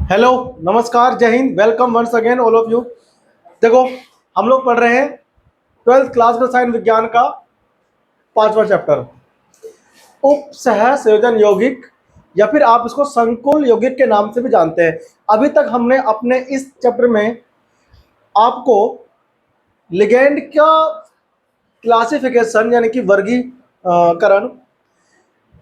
Hello, नमस्कार, जय हिंद, welcome once again all of you. देखो, हम लोग पढ़ रहे हैं 12th क्लास का रसायन विज्ञान का 5वां चैप्टर, उप सह संयोजन यौगिक, या फिर आप इसको संकुल यौगिक के नाम से भी जानते हैं। अभी तक हमने अपने इस चैप्टर में आपको लिगेंड का क्लासिफिकेशन यानी कि वर्गीकरण,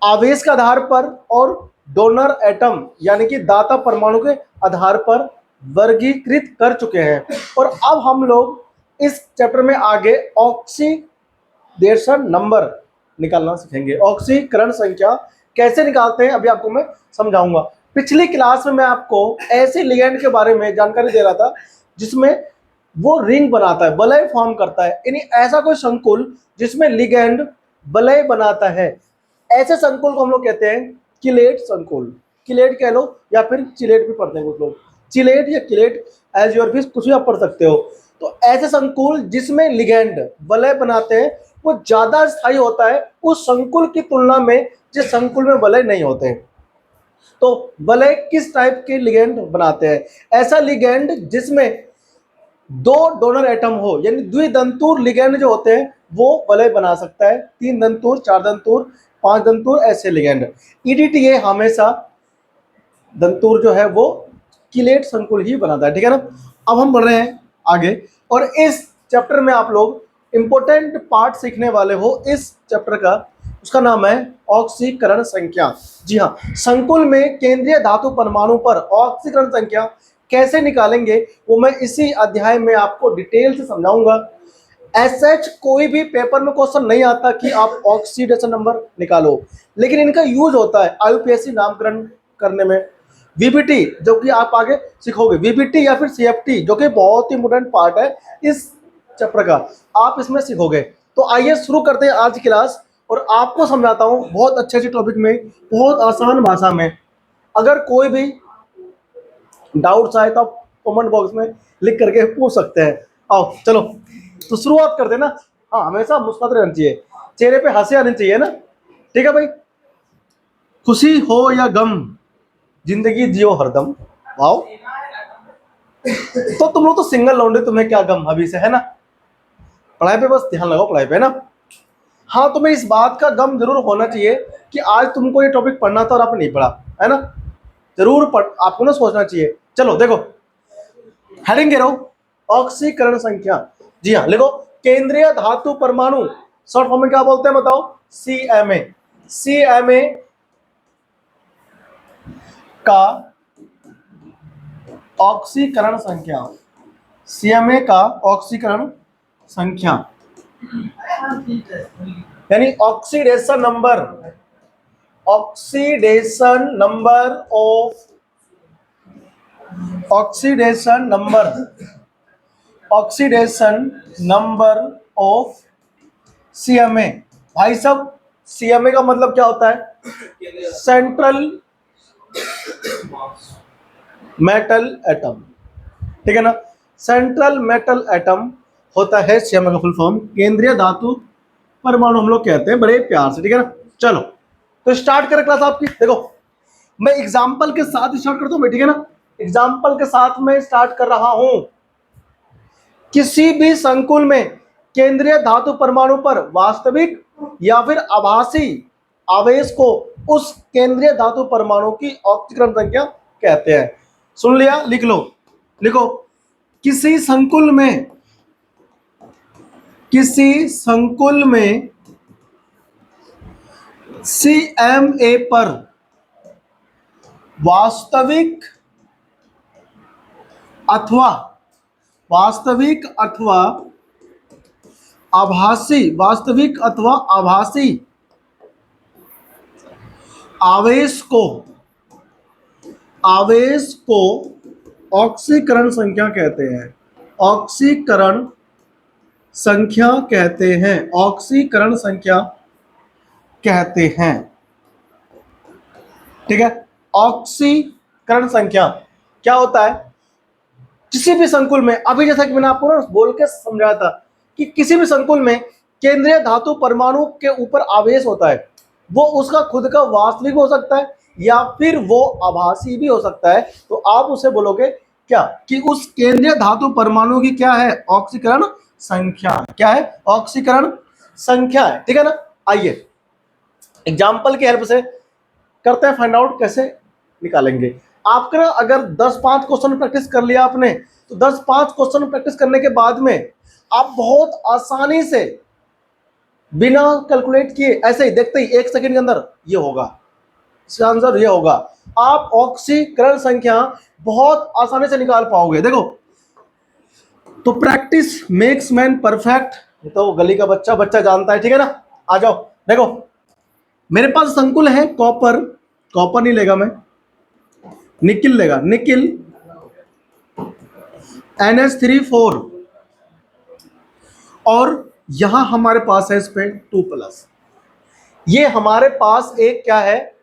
आवेश के आधार पर और डोनर एटम यानी कि दाता परमाणु के आधार पर वर्गीकृत कर चुके हैं। और अब हम लोग इस चैप्टर में आगे ऑक्सीडेशन नंबर निकालना सीखेंगे। ऑक्सीकरण संख्या कैसे निकालते हैं अभी आपको मैं समझाऊंगा। पिछली क्लास में मैं आपको ऐसे लिगेंड के बारे में जानकारी दे रहा था जिसमें वो रिंग बनाता है, वलय फॉर्म करता है, यानी ऐसा कोई संकुल जिसमें लिगेंड वलय बनाता है। ऐसे संकुल को हम लोग कहते हैं किलेट संकुल। किलेट कह लो या फिर चिलेट भी पढ़ते हैं कुछ लोग, चिलेट या किलेट एज योर विश, कुछ भी आप पढ़ सकते हो। तो ऐसे संकुल जिसमें लिगेंड वलय बनाते हैं वो ज्यादा स्थायी होता है उस संकुल की तुलना में जिस संकुल में वलय नहीं होते। तो वलय किस टाइप के लिगेंड बनाते हैं? ऐसा लिगेंड जिसमें दो डोनर एटम हो, यानी द्विदंतुर लिगेंड जो होते हैं वो वलय बना सकता है। 3 दंतुर, 4 दंतुर, 5 दंतुर, ऐसे लिगेंड। ईडीटीए हमेशा दंतुर जो है वो किलेट संकुल ही बनाता है, ठीक है ना। अब हम बढ़ रहे हैं आगे, और इस चैप्टर में आप लोग इंपॉर्टेंट पार्ट सीखने वाले हो इस चैप्टर का। उसका नाम है ऑक्सीकरण संख्या। जी हाँ, संकुल में केंद्रीय धातु परमाणु पर ऑक्सीकरण संख्या कैसे निकालेंगे वो मैं इसी अध्याय में आपको डिटेल से समझाऊंगा। एसएच कोई भी पेपर में क्वेश्चन नहीं आता कि आप ऑक्सीडेशन नंबर निकालो, लेकिन इनका यूज होता है आईयूपीएसी नामकरण करने में। वीबीटी जो कि आप आगे सीखोगे, वीबीटी या फिर सीएफटी जो कि बहुत ही इंपोर्टेंट पार्ट है इस चैप्टर का, आप इसमें सीखोगे। तो आइए शुरू करते हैं आज की क्लास, और आपको समझाता हूँ बहुत अच्छे अच्छे टॉपिक में, बहुत आसान भाषा में। अगर कोई भी डाउट्स आए तो आप कमेंट बॉक्स में लिख करके पूछ सकते हैं। आओ चलो तो शुरुआत करते हैं ना। हाँ, हमेशा मुस्कुराते रहना चाहिए, चेहरे पे हंसी आनी चाहिए ना, ठीक है भाई। खुशी हो या गम, जिंदगी जियो हरदम। वाओ, तो तुम लोग तो सिंगल लौंडे, तुम्हें क्या गम अभी से, है ना। पढ़ाई पे बस ध्यान लगाओ, पढ़ाई पे ना। हाँ, तुम्हें इस बात का गम जरूर होना चाहिए कि आज तुमको ये टॉपिक पढ़ना था और आपने नहीं पढ़ा, है ना। जरूर पढ़, आपको ना सोचना चाहिए। चलो देखो, हेडिंग कह रहा हूं ऑक्सीकरण संख्या। जी हाँ, लिखो केंद्रीय धातु परमाणु, शॉर्ट फॉर्म में क्या बोलते हैं बताओ? सीएमए। सीएमए का ऑक्सीकरण संख्या, सीएमए का ऑक्सीकरण संख्या यानी oxidation number, oxidation number of, oxidation number, oxidation number of CMA. भाई साहब, सीएमए का मतलब क्या होता है? सेंट्रल मेटल एटम, ठीक है ना। सेंट्रल मेटल एटम होता है सीएमए का फुल फॉर्म, केंद्रीय धातु परमाणु हम लोग कहते हैं बड़े प्यार से, ठीक है ना। चलो तो स्टार्ट करें क्लास आपकी। देखो, मैं एग्जांपल के साथ स्टार्ट करता हूं, ठीक है ना। एग्जांपल के साथ मैं स्टार्ट कर रहा हूं। किसी भी संकुल में केंद्रीय धातु परमाणु पर वास्तविक या फिर आभासी आवेश को उस केंद्रीय धातु परमाणु की ऑक्सीकरण संख्या कहते हैं। सुन लिया? लिख लो, लिखो। किसी संकुल में, किसी संकुल में सीएमए पर वास्तविक अथवा, वास्तविक अथवा आभासी, वास्तविक अथवा आभासी आवेश को, आवेश को ऑक्सीकरण संख्या कहते हैं। ऑक्सीकरण संख्या कहते हैं, ऑक्सीकरण संख्या कहते हैं, ठीक है। ऑक्सीकरण संख्या क्या होता है? किसी भी संकुल में, अभी जैसा कि मैंने आपको ना बोल के समझाया था कि किसी भी संकुल में केंद्रीय धातु परमाणु के ऊपर आवेश होता है, वो उसका खुद का वास्तविक हो सकता है या फिर वो आभासी भी हो सकता है। तो आप उसे बोलोगे क्या कि उस केंद्रीय धातु परमाणु की क्या है, ऑक्सीकरण संख्या। क्या है, ऑक्सीकरण संख्या है, ठीक है ना। आइए एग्जाम्पल की हेल्प से करते हैं फाइंड आउट कैसे निकालेंगे। आपका अगर 10-5 क्वेश्चन प्रैक्टिस कर लिया आपने, तो 10-5 क्वेश्चन प्रैक्टिस करने के बाद में आप बहुत आसानी से बिना कैलकुलेट किए ऐसे ही देखते ही 1 सेकंड के अंदर ये होगा, इसका आंसर ये होगा। आप ऑक्सीकरण संख्या बहुत आसानी से निकाल पाओगे। देखो, तो प्रैक्टिस मेक्स मैन परफेक्ट, तो गली का बच्चा बच्चा जानता है, ठीक है ना। आ जाओ, देखो मेरे पास संकुल है कॉपर, कॉपर नहीं लेगा मैं, निकिल लेगा, निकिल NH3 4, और यहां हमारे पास है इस पे 2+। ये हमारे पास एक क्या है,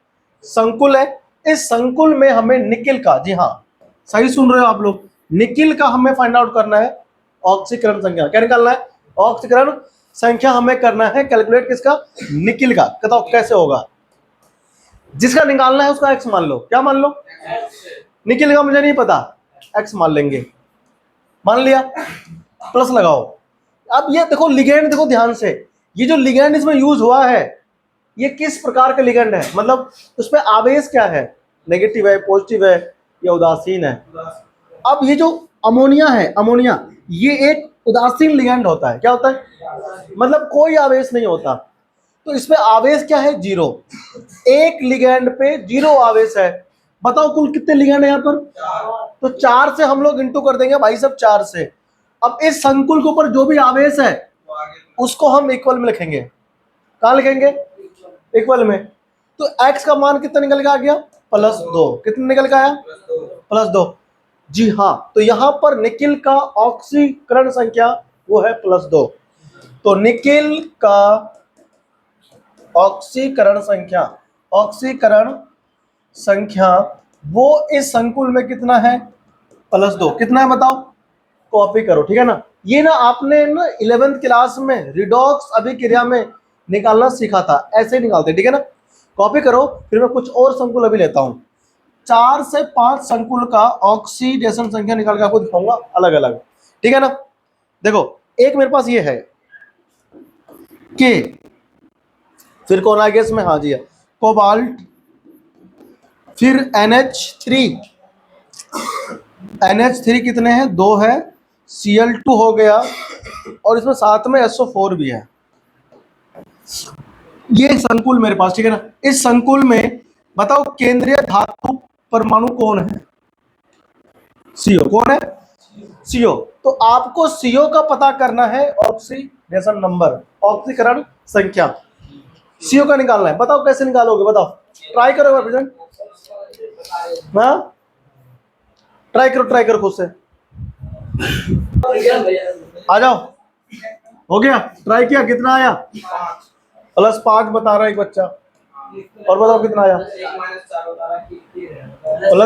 संकुल है। इस संकुल में हमें निकिल का, जी हाँ सही सुन रहे हो आप लोग, निकिल का हमें फाइंड आउट करना है ऑक्सीकरण संख्या। क्या निकालना है, ऑक्सीकरण संख्या हमें करना है कैलकुलेट, किसका, निकिल का। बताओ कैसे होगा, जिसका निकालना है उसका एक्स मान लो। क्या मान लो, निकिल का मुझे नहीं पता, एक्स मान लेंगे, मान लिया, प्लस लगाओ। अब ये देखो लिगेंड, देखो ध्यान से, ये जो लिगेंड इसमें यूज हुआ है ये किस प्रकार का लिगेंड है, मतलब उसमें आवेश क्या है, नेगेटिव है, पॉजिटिव है या उदासीन है। अब ये जो अमोनिया है, अमोनिया ये एक उदासीन लिगेंड होता है। क्या होता है, मतलब कोई आवेश नहीं होता। तो इसमें आवेश क्या है, 0। एक लिगेंड पे 0 आवेश है। बताओ कुल कितने लिगेंड है यहाँ पर, तो 4 से हम लोग इंटू कर देंगे भाई सब, 4 से। अब इस संकुल के ऊपर जो भी आवेश है उसको हम इक्वल में लिखेंगे। कहाँ लिखेंगे, इक्वल में। तो x का मान कितना निकल के आ गया, +2। कितना निकल के आया, +2। जी हाँ, तो यहां पर निकिल का ऑक्सीकरण संख्या वो है +2। तो निकिल का ऑक्सीकरण संख्या, ऑक्सीकरण संख्या वो इस संकुल में कितना है, +2। कितना है बताओ, कॉपी करो, ठीक है ना। ये ना आपने ना 11th क्लास में रिडॉक्स अभिक्रिया में निकालना सीखा था, ऐसे ही निकालते, ठीक है ना। कॉपी करो, फिर मैं कुछ और संकुल अभी लेता हूं। 4 से 5 संकुल का ऑक्सीडेशन संख्या निकाल के आपको दिखाऊंगा अलग अलग, ठीक है ना। देखो एक मेरे पास ये है के, फिर कौन आ गया इसमें, हाँ जी है कोबाल्ट, फिर NH3 कितने हैं, 2 है, Cl2 हो गया, और इसमें साथ में SO4 भी है। ये संकुल मेरे पास, ठीक है ना। इस संकुल में बताओ केंद्रीय धातु परमाणु कौन है, CO। कौन है, CO। तो आपको CO का पता करना है, ऑक्सीडेशन नंबर, ऑक्सीकरण संख्या CO का निकालना है। बताओ कैसे निकालोगे, बताओ, ट्राई करो प्रेजेंट, हाँ ट्राई करो खुद से, आ जाओ। हो गया, ट्राई किया, कितना आया, +5 बता रहा है एक बच्चा, और बताओ कितना आया,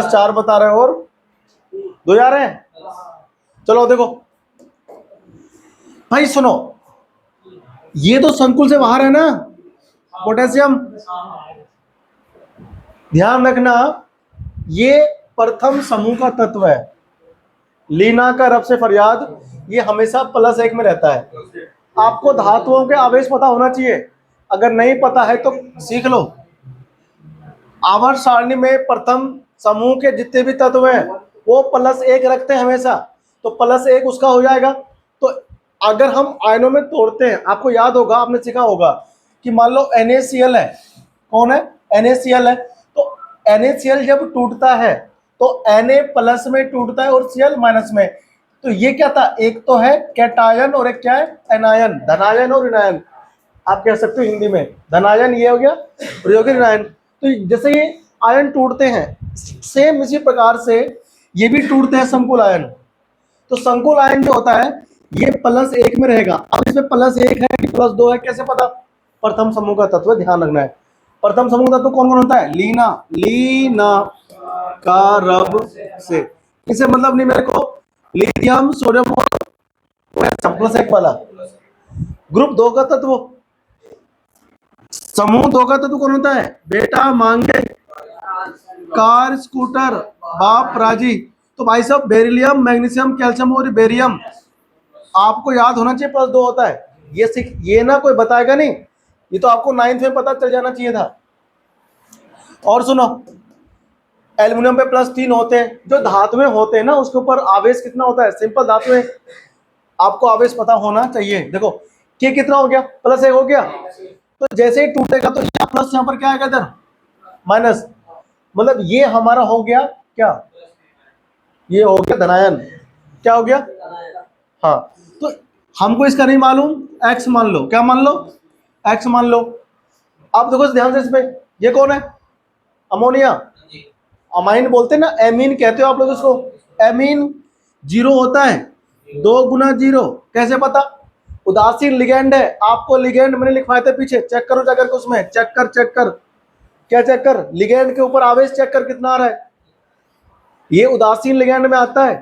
+4 बता रहे हैं, और 2 जा रहे हैं। चलो देखो भाई सुनो, ये तो संकुल से बाहर है ना पोटेशियम, ध्यान रखना ये प्रथम समूह का तत्व है। लीना का रब से फरियाद, ये हमेशा +1 में रहता है। आपको धातुओं के आवेश पता होना चाहिए, अगर नहीं पता है तो सीख लो। आवर्त सारणी में प्रथम समूह के जितने भी तत्व हैं वो +1 रखते हैं हमेशा, तो +1 उसका हो जाएगा। तो अगर हम आयनों में तोड़ते हैं, आपको याद होगा, आपने सीखा होगा कि मान लो NaCl है, कौन है, NaCl है। तो NaCl जब टूटता है तो Na+ में टूटता है और Cl- में। तो ये क्या था, एक तो है कैटायन और एक क्या है, एनायन, धनायन और ऋणायन। आप कह सकते हो हिंदी में धनायन ये हो गया और ये हो गया ऋणायन। तो जैसे ये आयन टूटते हैं, सेम इसी प्रकार से ये भी टूटते हैं संकुल आयन। तो संकुल आयन जो होता है ये +1 में रहेगा। अब इसमें +1 है कि +2 है, कैसे पता, प्रथम समूह का तत्व ध्यान रखना है। प्रथम समूह का तत्व कौन कौन होता है, लीना का रब से, इसे मतलब नहीं मेरे को, लिथियम, सोडियम और +1 वाला। ग्रुप 2 का तत्व, समूह 2 का तत्व कौन होता है, बेटा मांगे कार, स्कूटर, बाप राजी। तो भाई साहब बेरिलियम, मैग्नीशियम, कैल्शियम और बेरियम आपको याद होना चाहिए, +2 होता है। ये ना कोई बताएगा नहीं, ये तो आपको 9th में पता चल जाना चाहिए था। और सुनो, एल्युमिनियम पे +3 होते हैं। जो धातुएं होते हैं ना उसके ऊपर आवेश कितना होता है? सिंपल धातुएं आपको आवेश पता होना चाहिए। देखो के कितना हो गया? +1 हो गया। तो जैसे ही टूटेगा तो यहाँ प्लस, यहाँ पर क्या आएगा इधर? माइनस। मतलब ये हमारा हो गया क्या? ये हो गया धनायन। क्या हो गया? हाँ। तो हमको इसका नहीं मालूम, एक्स मान लो। क्या मान लो? एक्स मान लो। अब देखो ध्यान से इसमें, ये कौन है? अमोनिया। अमाइन बोलते हैं ना, एमीन कहते हो आप लोग इसको। एमीन 0 होता है, 2 गुना 0। कैसे पता? उदासीन लिगेंड है। आपको लिगेंड मैंने लिखवाए थे पीछे, चेक करो जाकर के उसमें। चेक कर, चेक कर। क्या चेक कर? लिगेंड के ऊपर आवेश चेक कर कितना आ रहा है। ये उदासीन लिगेंड में आता है।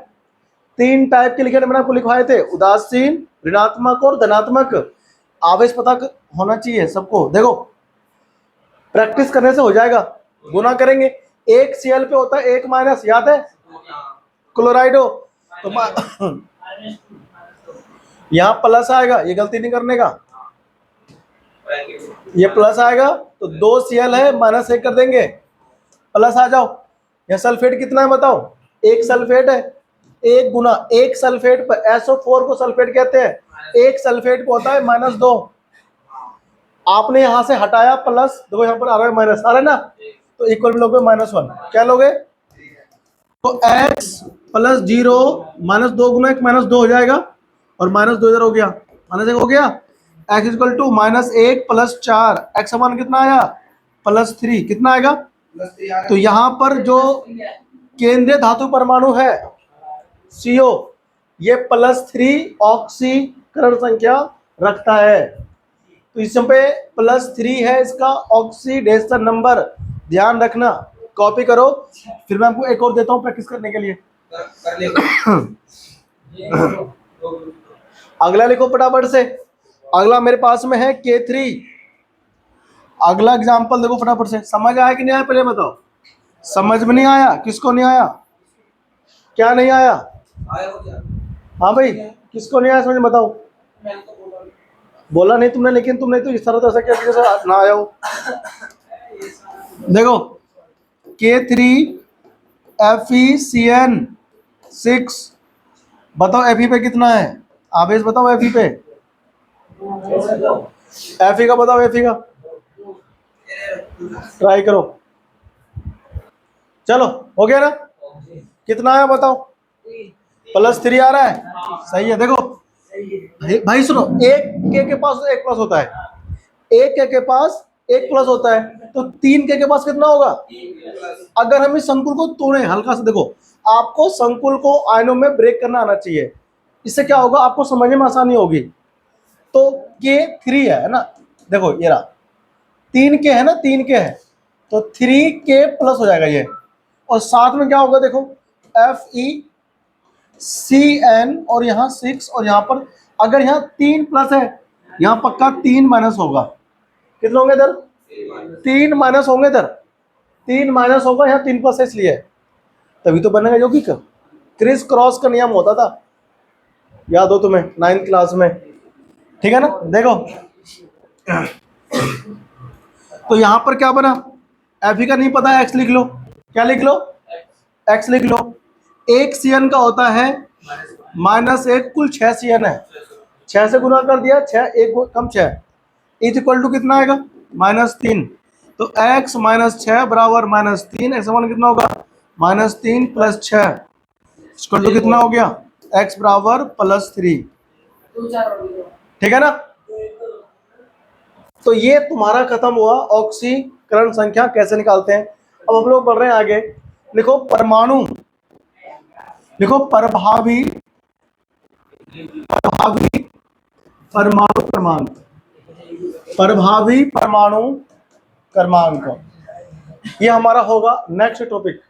3 टाइप के लिगेंड मैंने आपको लिखवाए थे, उदासीन, ऋणात्मक और धनात्मक। आवेश पता होना चाहिए सबको। देखो प्रैक्टिस करने से हो जाएगा। गुना करेंगे, 1 Cl पे होता है 1 माइनस, याद है? क्लोराइड हो तो यहाँ प्लस आएगा, ये गलती नहीं करने का। ये प्लस आएगा तो 2 Cl है, -1 कर देंगे, प्लस आ जाओ। यहाँ सल्फेट कितना है बताओ? 1 सल्फेट है। 1 गुना 1 सल्फेट पर, SO4 को सल्फेट कहते हैं। 1 सल्फेट को होता है -2। आपने यहां से हटाया प्लस, देखो यहाँ पर आ रहा है माइनस, आ रहा है ना? तो इक्वल में लोगे -1। क्या लोगे? तो x + 0 -2 गुना 1 -2 हो जाएगा, और -2 इधर हो गया, -1 हो गया। x = -1 + 4, x समान कितना आया? +3। कितना आएगा? तो यहाँ पर जो केंद्रीय धातु परमाणु है CO, ये +3 ऑक्सीकरण संख्या रखता है। तो इस पे +3 है इसका ऑक्सीडेशन नंबर, ध्यान रखना, कॉपी करो। फिर मैं आपको एक और देता हूँ प्रैक्टिस करने के लिए। अगला लिखो फटाफट से। अगला मेरे पास में है K3। अगला एग्जांपल देखो फटाफट से। समझ आया कि नहीं आया पहले बताओ? समझ में नहीं आया? किसको नहीं आया? क्या नहीं आया? हाँ भाई, किसको नहीं आया समझ में बताओ? बोला नहीं तुमने, लेकिन तुमने तो इस तरह तो ऐसा किया जैसे ना आया हो। देखो K3FeCN6, बताओ Fe पे कितना है? आवेश बताओ Fe पे। Fe का बताओ, Fe का ट्राई करो। चलो हो गया ना? कितना आया बताओ? +3 आ रहा है, सही है। देखो भाई सुनो, एक के पास 1 प्लस होता है, एक के पास 1 प्लस होता है, तो 3 के पास कितना होगा? अगर हम इस संकुल को तोड़े हल्का सा, देखो आपको संकुल को आयनों में ब्रेक करना आना चाहिए। इससे क्या होगा? आपको समझने में आसानी होगी। तो K3 है ना, देखो ये रहा, 3 के है ना, 3 के है, तो 3K प्लस हो जाएगा ये। और साथ में क्या होगा? देखो FeCN और यहाँ 6, और यहाँ पर अगर यहाँ 3 प्लस है, यहाँ पक्का 3 माइनस होगा। कितने होंगे इधर? 3 माइनस होंगे इधर, 3 माइनस होगा, यहाँ 3 प्लस है इसलिए, तभी तो बनेगा यौगिक। क्रिस क्रॉस का नियम होता था, याद हो तुम्हें 9th क्लास में? ठीक है ना? देखो तो यहाँ पर क्या बना? Fe का नहीं पता है, x लिख लो। क्या लिख लो? x लिख लो। 1 Cn का होता है -1, कुल 6 Cn है, 6 से गुना कर दिया, 6 1 कम 6 इज इक्वल टू कितना आएगा? -3। तो x - 6 बराबर -3, x मान कितना होगा? -3 + 6 इक्वल टू कितना हो गया? x बराबर +3। ठीक है ना? तो ये तुम्हारा खत्म हुआ ऑक्सीकरण संख्या कैसे निकालते हैं। अब हम लोग बढ़ रहे हैं आगे। लिखो परमाणु, लिखो प्रभावी परमाणु क्रमांक, प्रभावी परमाणु क्रमांक, ये हमारा होगा next topic.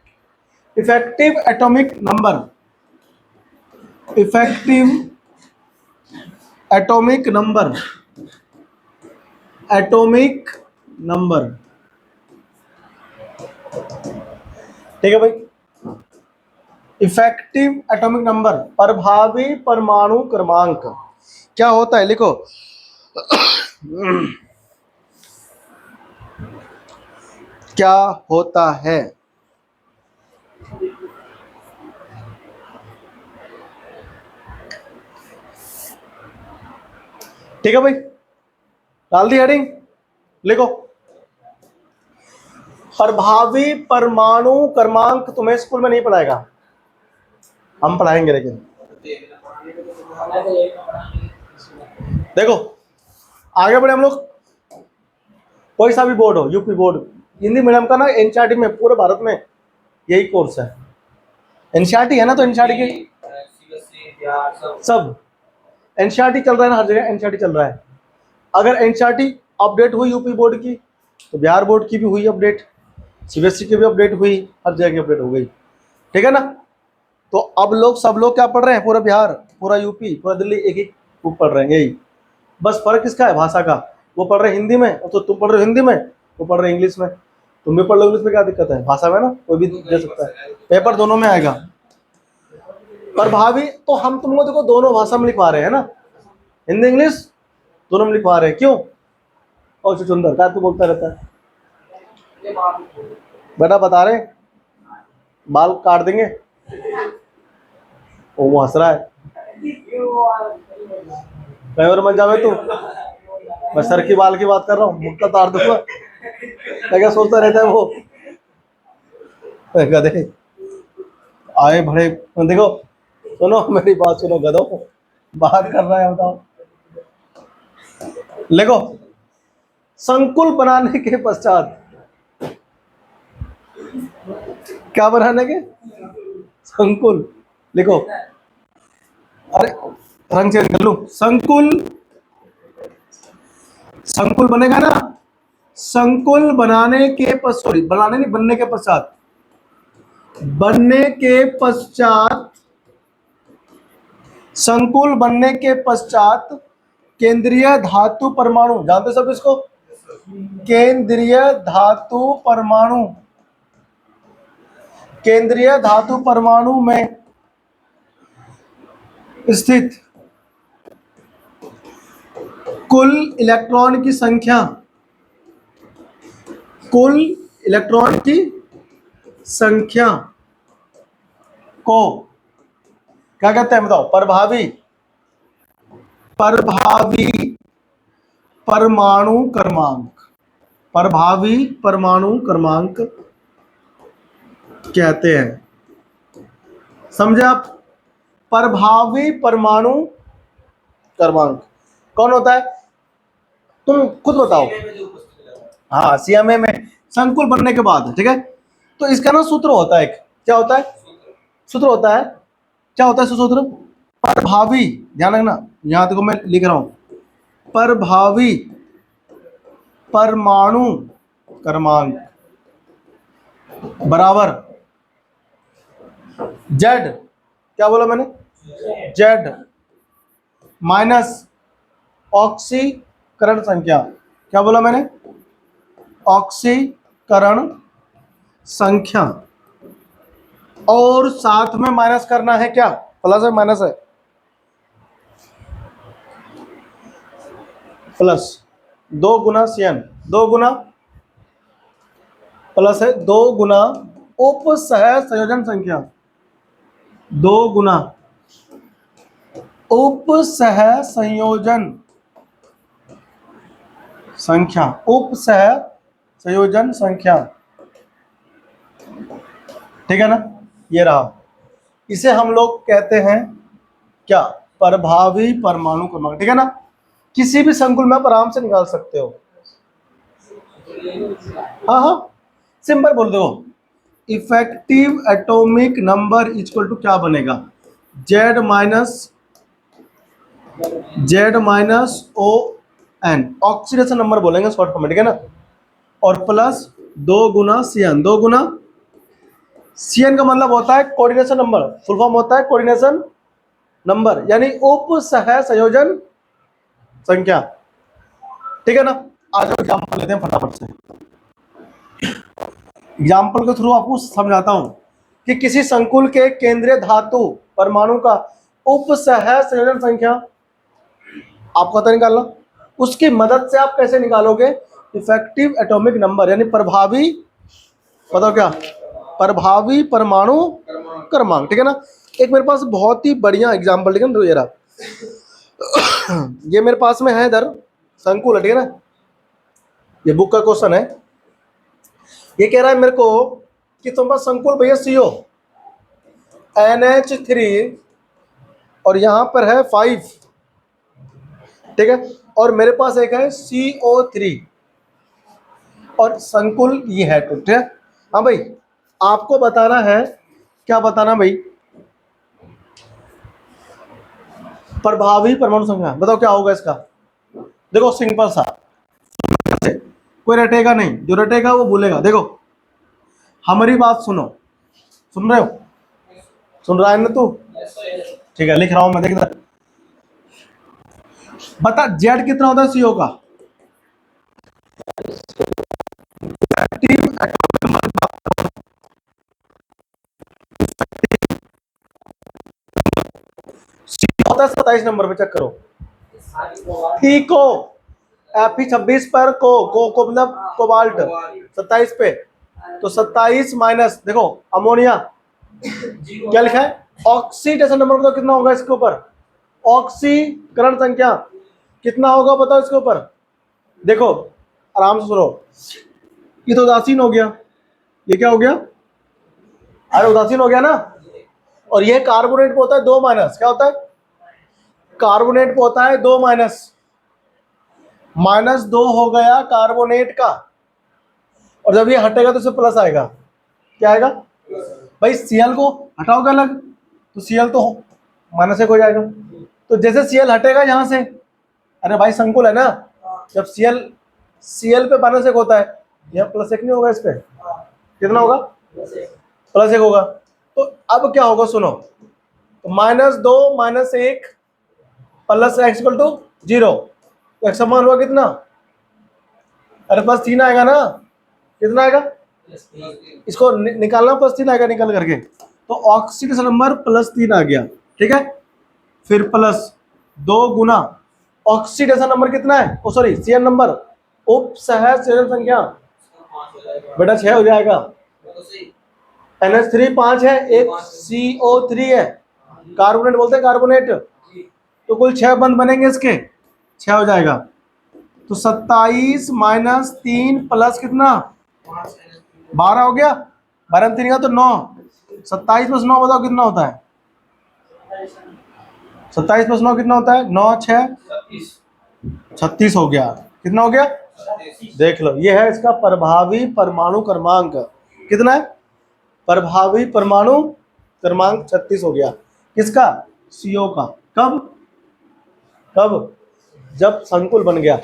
Effective atomic number, effective atomic number, atomic number. ठीक है भाई। इफेक्टिव एटॉमिक नंबर, प्रभावी परमाणु क्रमांक क्या होता है, लिखो। क्या होता है? ठीक है भाई, डाल दी हेडिंग, लिखो। प्रभावी परमाणु क्रमांक तुम्हें स्कूल में नहीं पढ़ाएगा, हम पढ़ाएंगे। लेकिन देखो, आगे बढ़े हम लोग। कोई सा भी बोर्ड हो, यूपी बोर्ड, हिंदी मीडियम का ना, एनसीईआरटी में पूरे भारत में यही कोर्स है। एनसीईआरटी है ना, तो एनसीईआरटी की सब एनसीईआरटी चल रहा है ना, हर जगह एनसीईआरटी चल रहा है। अगर एनसीईआरटी अपडेट हुई यूपी बोर्ड की, तो बिहार बोर्ड की भी हुई अपडेट, सीबीएसई की भी अपडेट हुई, हर जगह की अपडेट हो गई। ठीक है ना। तो अब लोग, सब लोग क्या पढ़ रहे हैं, पूरा बिहार, पूरा यूपी, पूरा दिल्ली एक एक बुक पढ़ रहे हैं, यही बस फर्क किसका है, भाषा का। वो पढ़ रहे हिंदी में, तो तुम पढ़ रहे हो हिंदी में, वो पढ़ रहे इंग्लिश में। तुम भी पढ़ लो इंग्लिश में, क्या दिक्कत है, भाषा में ना कोई भी दे सकता है, पेपर दोनों में आएगा। प्रभावी तो हम तुमको देखो दोनों भाषा में लिखवा रहे हैं ना, हिंदी इंग्लिश दोनों में लिखवा रहे हैं, क्यों? और सुंदर क्या तू बोलता रहता है बेटा, बता रहे बाल काट देंगे। वो हंस रहा है, कहीं और मत जावे तू, मैं सर की बाल की बात कर रहा हूँ, मुक्का तार दूंगा। क्या सोचता रहता है वो गधे, आए बड़े। देखो सुनो मेरी बात सुनो, गधो बात कर रहा है, बताओ। लिखो, संकुल बनाने के पश्चात, क्या बनाने के, संकुल, लिखो। अरे रंग चेंज कर लूं, संकुल, संकुल बनेगा ना, संकुल बनाने के पश्चात, सॉरी बनाने नहीं, बनने के पश्चात, बनने के पश्चात, संकुल बनने के पश्चात केंद्रीय धातु परमाणु, जानते सब इसको, केंद्रीय धातु परमाणु, केंद्रीय धातु परमाणु में स्थित कुल इलेक्ट्रॉन की संख्या, कुल इलेक्ट्रॉन की संख्या को क्या कहते हैं, बताओ। प्रभावी, प्रभावी परमाणु क्रमांक, प्रभावी परमाणु क्रमांक कहते हैं, समझे आप। प्रभावी परमाणु क्रमांक कौन होता है, तुम खुद बताओ। हाँ, सीएमए में संकुल बनने के बाद, ठीक है। तो इसका ना सूत्र होता है एक, क्या होता है, सूत्र होता है, क्या होता है सूत्र, प्रभावी, ध्यान रखना, यहां देखो मैं लिख रहा हूं, प्रभावी परमाणु क्रमांक बराबर जेड, क्या बोला मैंने, जेड माइनस ऑक्सीकरण संख्या, क्या बोला मैंने, ऑक्सीकरण संख्या, और साथ में माइनस करना है, क्या प्लस है माइनस है, प्लस 2 गुना CN, 2 गुना प्लस है 2 गुना उपसह संयोजन संख्या, 2 गुना उपसह संयोजन संख्या, उपसह संयोजन संख्या, ठीक है ना। ये रहा, इसे हम लोग कहते हैं क्या, प्रभावी परमाणु क्रमांक, ठीक है ना। किसी भी संकुल में आप आराम से निकाल सकते हो। हाँ हाँ, सिंपल बोल दो, effective atomic number equal to क्या बनेगा, Z minus O N, oxidation number बोलेंगे शॉर्ट फॉर्म में, ठीक है ना। और प्लस 2 गुना CN, 2 गुना CN का मतलब होता है कोऑर्डिनेशन नंबर, फुल फॉर्म होता है कोऑर्डिनेशन नंबर, यानी उप सह संयोजन संख्या, ठीक है ना। आज एग्जाम्पल लेते हैं फटाफट से। एग्जाम्पल के थ्रू आपको समझाता हूं कि किसी संकुल के केंद्रीय धातु परमाणु का उपसह संयोजन संख्या आपको पता निकालना, उसकी मदद से आप कैसे निकालोगे इफेक्टिव एटॉमिक नंबर, यानी प्रभावी, बताओ क्या, प्रभावी परमाणु क्रमांक। ठीक है ना। एक मेरे पास बहुत ही बढ़िया एग्जाम्पल, ठीक है ना, ये रहा, ये मेरे पास में है इधर संकुल है, ठीक है ना, ये बुक का क्वेश्चन है। ये कह रहा है मेरे को कि तुम्हारा संकुल भैया CO NH3 और यहां पर है 5, ठीक है, और मेरे पास एक है CO3 और संकुल ये है, तो ठीक है। हाँ भाई, आपको बताना है, क्या बताना भाई, प्रभावी परमाणु संख्या, बताओ क्या होगा इसका। देखो सिंपल सा, कोई रटेगा नहीं, जो रटेगा वो भूलेगा। देखो हमारी बात सुनो, सुन रहे हो, सुन रहा है ना तू, ठीक है, लिख रहा हूं मैं, देख बता जेड कितना होता है CO का, होता है 27 नंबर पे, चेक करो, ठीक हो, Fe26 पर को मतलब कोबाल्ट 27 पे, तो 27 माइनस, देखो अमोनिया क्या लिखा है, ऑक्सीडेशन नंबर बताओ कितना होगा इसके ऊपर, ऑक्सीकरण संख्या कितना होगा बताओ इसके ऊपर। देखो आराम से सुनो, ये तो उदासीन हो गया, ये क्या हो गया, अरे उदासीन हो गया ना, और ये कार्बोनेट पे होता है 2 माइनस, क्या होता है, कार्बोनेट पे होता है 2 माइनस, -2 हो गया कार्बोनेट का, और जब ये हटेगा तो इसे प्लस आएगा, क्या आएगा भाई, Cl को हटाओगे अलग तो Cl तो माइनस 1 हो जाएगा, तो जैसे Cl हटेगा यहां से, अरे भाई संकुल है ना, जब Cl पे -1 होता है, यह +1 नहीं होगा, इस पे कितना होगा, +1 होगा, तो अब क्या होगा सुनो, तो -2 -1 प्लस x = 0, तो x समान हुआ कितना, अरे +3 आएगा ना, कितना आएगा, इसको निकालना, +3 आएगा निकल करके, तो ऑक्सीडेशन नंबर +3 आ गया, ठीक है, फिर +2 गुना ऑक्सीडेशन नंबर कितना है, ओ सॉरी CN नंबर, उपसह संयोजन संख्या बेटा 6 हो जाएगा, NH3 5 है, एक CO3 है, कार्बोनेट बोलते हैं कार्बोनेट, तो कुल 6 बंद बनेंगे इसके, 6 हो जाएगा, तो 27 माइनस 3 प्लस कितना 12 हो गया, 12 में 3 का तो 9, 27 + 9 बताओ कितना होता है, 27 + 9 कितना होता है, 9 6 36 हो गया, कितना हो गया, देख लो, ये है इसका प्रभावी परमाणु क्रमांक, कितना है, प्रभावी परमाणु क्रमांक 36 हो गया, किसका, CO का, कब कब, जब संकुल बन गया।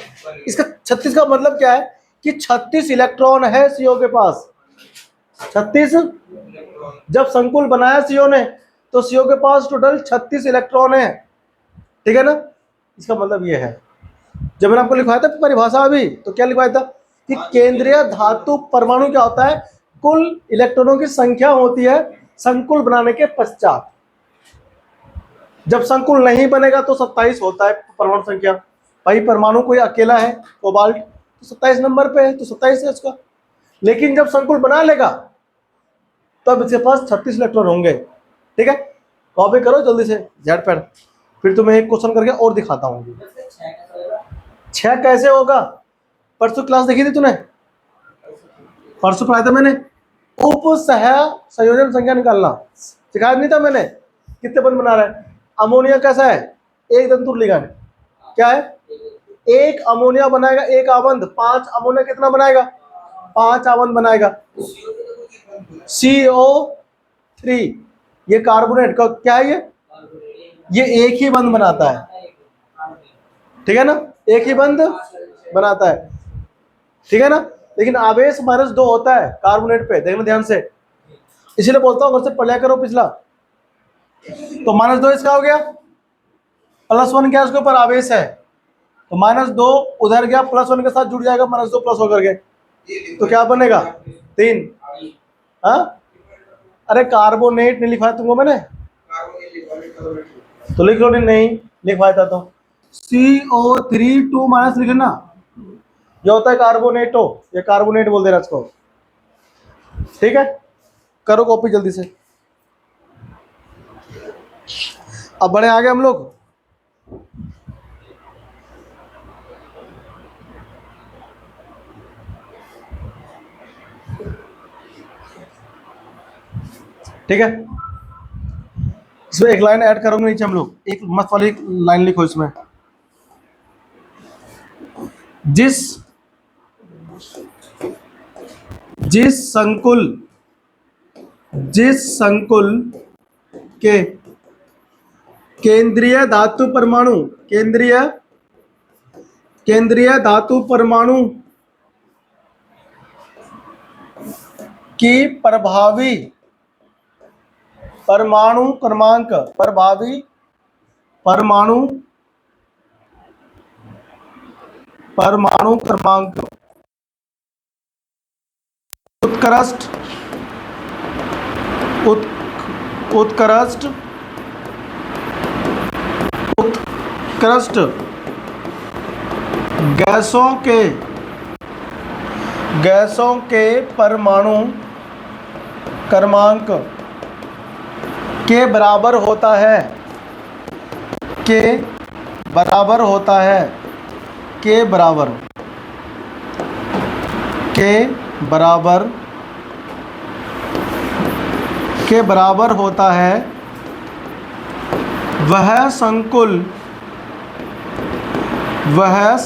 इसका 36 का मतलब क्या है कि 36 इलेक्ट्रॉन है CO के पास, 36, जब संकुल बनाया CO ने तो CO के पास टोटल 36 इलेक्ट्रॉन है, ठीक है ना, इसका मतलब ये है, जब मैंने आपको लिखवाया था परिभाषा अभी, तो क्या लिखवाया था कि केंद्रीय धातु परमाणु क्या होता है, कुल इलेक्ट्रॉनों की संख्या होती है संकुल बनाने के पश्चात, जब संकुल नहीं बनेगा तो 27 होता है परमाणु संख्या, भाई परमाणु कोई अकेला है कोबाल्ट, तो 27 नंबर पे है, तो 27 है इसका, लेकिन जब संकुल बना लेगा तब इसके पास 36 इलेक्ट्रॉन होंगे, ठीक है, कॉपी करो जल्दी से झटपट, फिर तुम्हें एक क्वेश्चन करके और दिखाता हूँ, 6 कैसे होगा, परसों क्लास देखी थी तूने, परसों पढ़ाया था मैंने, उपसह संयोजन संख्या निकालना सिखाया नहीं था मैंने, कितने बंद बना रहा है, अमोनिया कैसा है, एक तंतुर लिगैंड, क्या है, एक अमोनिया बनाएगा, एक आबंध, 5 अमोनिया कितना बनाएगा, 5 आबंध बनाएगा, CO3 ये कार्बोनेट का क्या है, ये एक ही बंध बनाता है, ठीक है ना, एक ही बंध बनाता है, ठीक है ना, लेकिन आवेश -2 होता है कार्बोनेट पे, देखना ध्यान से, इसीलिए बोलता हूं घर से पढ़ा करो पिछला, तो -2 इसका हो गया, +1 क्या इसके ऊपर आवेश है, तो -2 उधर गया, +1 के साथ जुड़ जाएगा, -2 प्लस होकर के, तो क्या बनेगा 3, हाँ, अरे कार्बोनेट नहीं लिखवाया तुमको मैंने, तो लिख लो। नहीं लिखवाया था तो CO3 माइनस लिखे ना, ये होता है कार्बोनेटो, ये कार्बोनेट बोल देना इसको। ठीक है, करो कॉपी जल्दी से। अब बड़े आगे हम लोग। ठीक है, इसमें एक लाइन ऐड करोगे नीचे हम लोग, एक मस्त वाली लाइन लिखो इसमें। जिस जिस संकुल के केंद्रीय धातु परमाणु की प्रभावी परमाणु क्रमांक उत्कृष्ट गैसों के परमाणु क्रमांक के बराबर होता है, के बराबर होता है वह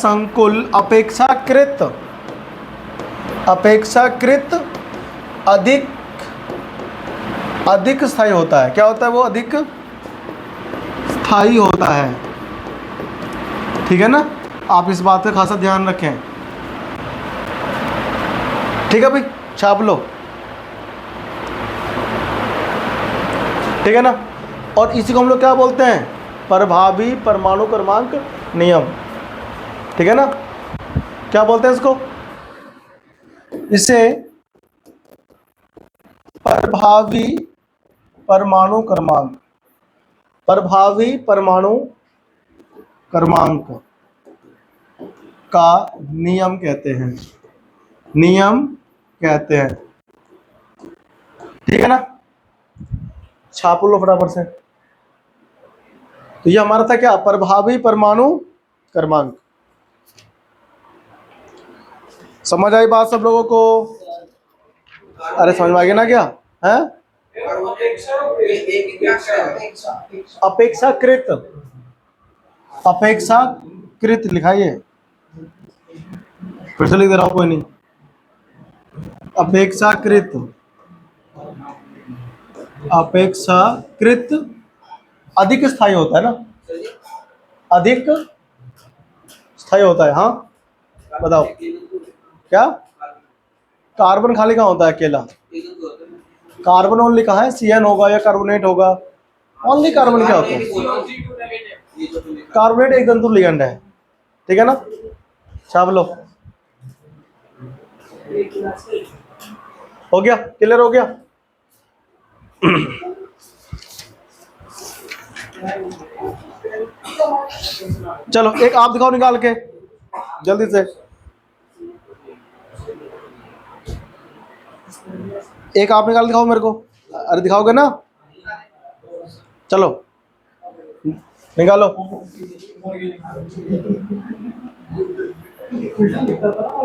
संकुल अपेक्षाकृत अधिक स्थायी होता है। क्या होता है वो? अधिक स्थायी होता है। ठीक है ना, आप इस बात का खासा ध्यान रखें। ठीक है भाई, छाप लो। ठीक है ना, और इसी को हम लोग क्या बोलते हैं? प्रभावी परमाणु क्रमांक नियम। ठीक है ना, क्या बोलते हैं इसको? इसे प्रभावी परमाणु क्रमांक का नियम कहते हैं। ठीक है ना, छाप लो फटाफट से। तो ये हमारा था क्या? प्रभावी परमाणु क्रमांक। समझ आई बात सब लोगों को? अरे समझ में आ गया ना क्या है? अपेक्षाकृत लिखाइए, फिर से लिख दे रहा हूं, कोई नहीं। अपेक्षाकृत अधिक स्थायी होता है ना, अधिक स्थायी होता है। हाँ बताओ क्या? कार्बन खाली कहाँ होता है? अकेला कार्बन ओनली कहाँ है? CN होगा या कार्बोनेट होगा? ओनली कार्बन क्या होता है? कार्बोनेट एक तंतु लिगेंड है। ठीक है ना, छाप लो। हो गया? क्लियर हो गया? चलो एक आप दिखाओ निकाल के जल्दी से। एक आप निकाल दिखाओ मेरे को। अरे दिखाओगे ना? चलो निकालो।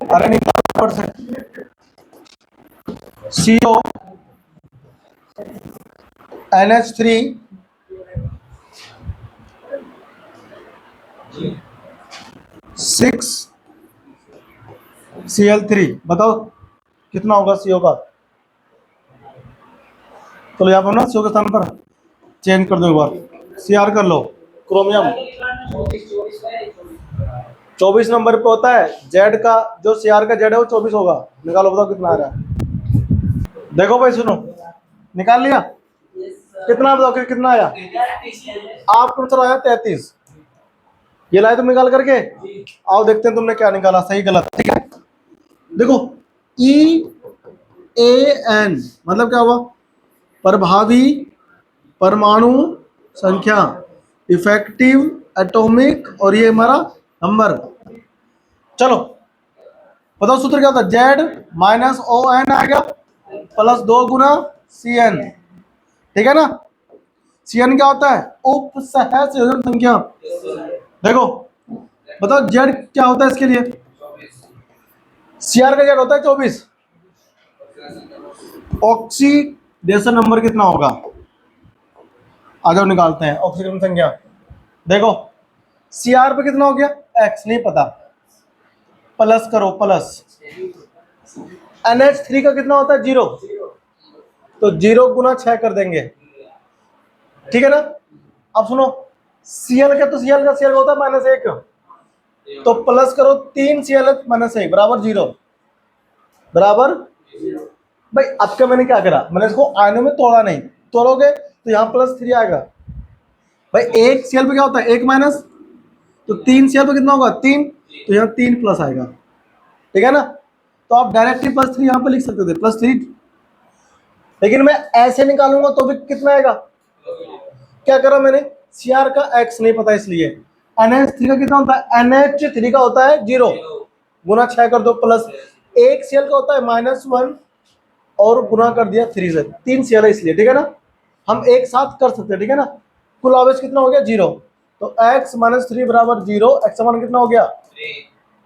अरे निकालो से। CO NH3 6 Cl3, बताओ कितना होगा CO का? तो यहाँ पर ना CO के स्थान पर चेंज कर दो एक बार, Cr कर लो। क्रोमियम 24 नंबर पे होता है। Z का जो Cr का Z है वो 24 होगा। निकालो, बताओ कितना आ रहा है? देखो भाई सुनो, निकाल लिया? कितना बताओ कितना आया? आपको आंसर आया 33। ये लाए तुम निकाल करके? आओ देखते हैं तुमने क्या निकाला, सही गलत। ठीक है, देखो AN मतलब क्या हुआ, प्रभावी परमाणु संख्या, इफेक्टिव एटॉमिक, और ये हमारा नंबर। चलो बताओ सूत्र क्या होता है, Z माइनस ON आएगा प्लस 2 गुना CN, ठीक है ना। CN क्या होता है, उपसह संयोजन संख्या। देखो बताओ Z क्या होता है इसके लिए, CR का Z होता है 24। ऑक्सीडेशन नंबर कितना होगा, आ जाओ निकालते हैं ऑक्सीडेशन संख्या। देखो CR पे कितना हो गया, X नहीं पता, प्लस करो प्लस। NH3 का कितना होता है 0, तो 0 गुना 6 कर देंगे, ठीक है ना। अब सुनो Cl का, तो Cl का होता है -1, तो प्लस करो 3Cl -1 बराबर 0, बराबर भाई। अब का मैंने क्या करा, मैंने इसको आयनों में तोड़ा नहीं, तोड़ोगे तो यहाँ +3 आएगा भाई। एक Cl पे क्या होता है 1 माइनस, तो 3Cl पे कितना होगा 3, तो यहाँ 3 प्लस आएगा, ठीक है ना। तो आप डायरेक्टली +3 यहाँ पे लिख सकते थे +3, लेकिन मैं ऐसे निकालूंगा तो भी कितना आएगा, क्या करा मैंने, Cr का X नहीं पता इसलिए। NH3 का कितना होता है, NH3 का होता है 0, गुना 6 कर दो, प्लस 1 Cl का होता है -1 और गुना कर दिया 3 से, 3 Cl है इसलिए, ठीक है ना। हम एक साथ कर सकते हैं, ठीक है ना। कुल आवेश कितना हो गया 0, तो X - 3 बराबर 0, X मान कितना हो गया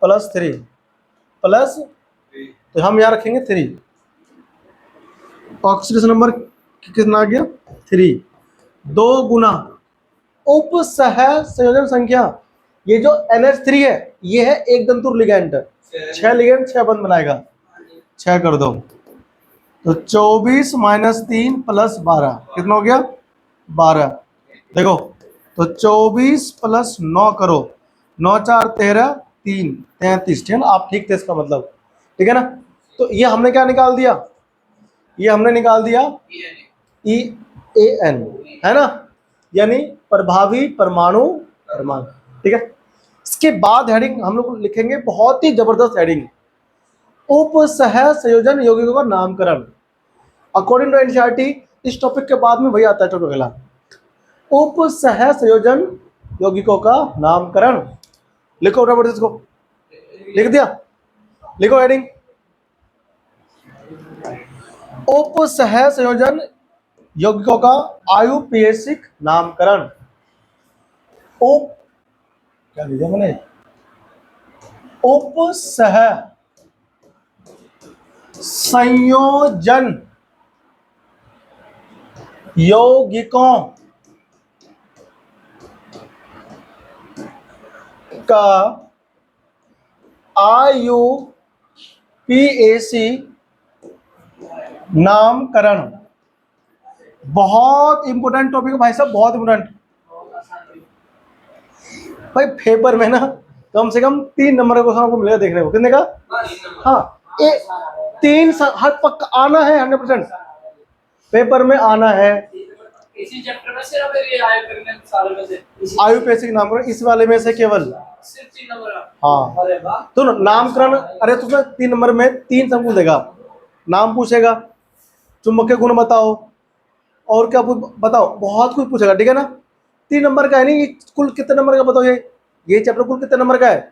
+3 प्लस, तो हम यहाँ रखेंगे 3। ऑक्सीडेशन नंबर कितना आ गया 3, 2 गुना उपसह संयोजन संख्या। ये जो NH3 है ये है एक दंतुर लिगैंड, 6 लिगैंड 6 बंध बनाएगा, 6 कर दो, तो 24 - 3 + 12 कितना हो गया 12। देखो तो 24 + 9 करो, 9 × 4 = 13, 3 = 33, ठीक है ना। आप ठीक थे इसका मतलब, ठीक है ना। तो ये हमने क्या निकाल दिया, ये हमने निकाल दिया EAN, है ना, यानी प्रभावी परमाणु परमाणु, ठीक है। इसके बाद हेडिंग हम लोग लिखेंगे बहुत ही जबरदस्त हेडिंग, उपसह संयोजन यौगिकों का नामकरण। अकॉर्डिंग टू NCERT इस टॉपिक के बाद में वही आता है टॉपिक अगला, उपसह संयोजन यौगिकों का नामकरण। लिखो रबर इसको, लिख दिया, लिखो हेडिंग, उपसह संयोजन यौगिकों का आयुपेशिक नामकरण। उप क्या लिखा मैंने, उपसह संयोजन यौगिकों का आयुपेशिक नामकरण। बहुत इंपोर्टेंट टॉपिक है भाई साहब, बहुत इंपोर्टेंट। भाई पेपर में ना कम से कम 3 नंबर का क्वेश्चन आपको मिलेगा देखने को, कितने का, हाँ 3 हर पक्का आना है, 100% पेपर में आना है। इसी चैप्टर में सिर्फ ये आयुपेशिक नामकरण इस वाले में से केवल सिर्फ 3 नंबर, हाँ। अरे वाह। तो नामकरण, अरे तो 3 नंबर में 3 सब पूछेगा, नाम पूछेगा, चुंबकीय गुण बताओ, और क्या बताओ, बहुत कुछ पूछेगा, ठीक है ना। 3 नंबर का है नहीं, कुल कितने नंबर का बताओ, ये चैप्टर कुल कितने नंबर का है,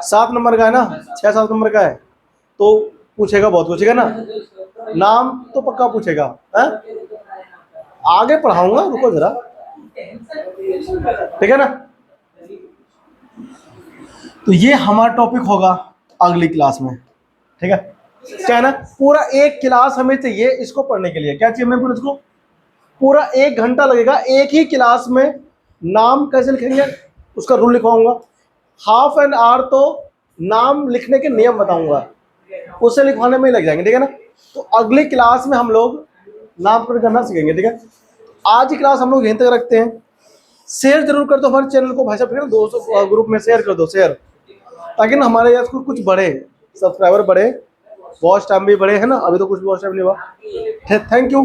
7 नंबर का है ना, 6-7 नंबर का है, तो पूछेगा बहुत कुछ, ठीक है ना। नाम तो पक्का पूछेगा, है? आगे पढ़ाऊंगा, रुको जरा, ठीक है ना। तो ये हमारा टॉपिक होगा अगली क्लास में, ठीक है। क्या है ना, पूरा एक क्लास हमें चाहिए इसको पढ़ने के लिए, क्या चाहिए हमें, इसको पूरा 1 घंटा लगेगा एक ही क्लास में। नाम कैसे लिखेंगे उसका रूल लिखवाऊंगा, ½ एन आवर तो नाम लिखने के नियम बताऊंगा, उसे लिखवाने में ही लग जाएंगे, ठीक है ना। तो अगली क्लास में हम लोग नामकरण करना सीखेंगे, ठीक है। आज की क्लास हम लोग यहीं तक रखते हैं। शेयर जरूर कर दो हमारे चैनल को भाई साहब, ठीक है ना, दोस्तों ग्रुप में शेयर कर दो, शेयर, ताकि ना हमारे यहाँ कुछ बढ़े, सब्सक्राइबर बढ़े, वॉच टाइम भी बढ़े, है ना। अभी तो कुछ वॉच टाइम नहीं हुआ। Thank you.